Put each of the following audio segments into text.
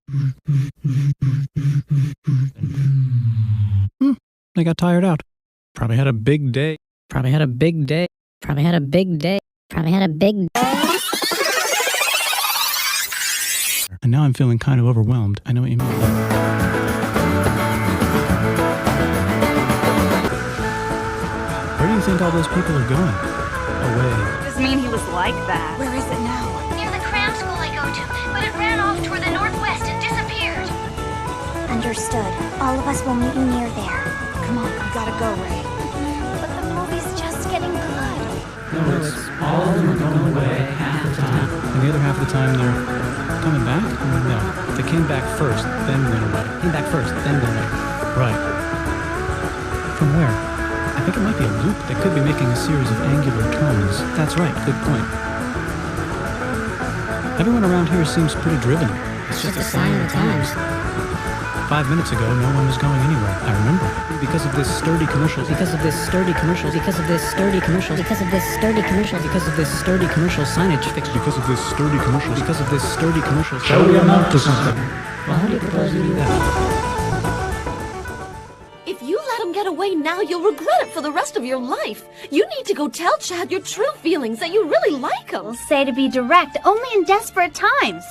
I got tired out. Probably had a big day. Probably had a big day. Probably had a big day. Probably had a big day. And now I'm feeling kind of overwhelmed. I know what you mean. Where do you think all those people are going? Away. Doesn't mean he was like that. Where is it now? Near the cram school I go to, but it ran off toward the northwest and disappeared. Understood. All of us will meet you near there. Come on, we gotta go, Ray. But the movie's just getting good. No, it's all of them are going away half the time. And the other half of the time they're coming back? No. They came back first, then went away. Came back first, then went away. Right. From where? I think it might be a loop that could be making a series of angular turns. That's right, good point. Everyone around here seems pretty driven. It's just a sign of the times. 5 minutes ago, no one was going anywhere. I remember. Because of this sturdy commercial. Because of this sturdy commercial. Because of this sturdy commercial. Because of this sturdy commercial. Because of this sturdy commercial signage fixed. Because of this sturdy commercial. Because of this sturdy commercial. Shall we amount to something? Well, how do you propose we do that? If you let him get away now, you'll regret it for the rest of your life. You need to go tell Chad your true feelings, that you really like him. We'll say to be direct only in desperate times.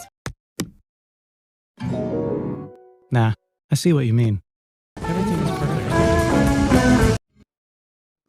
Nah, I see what you mean.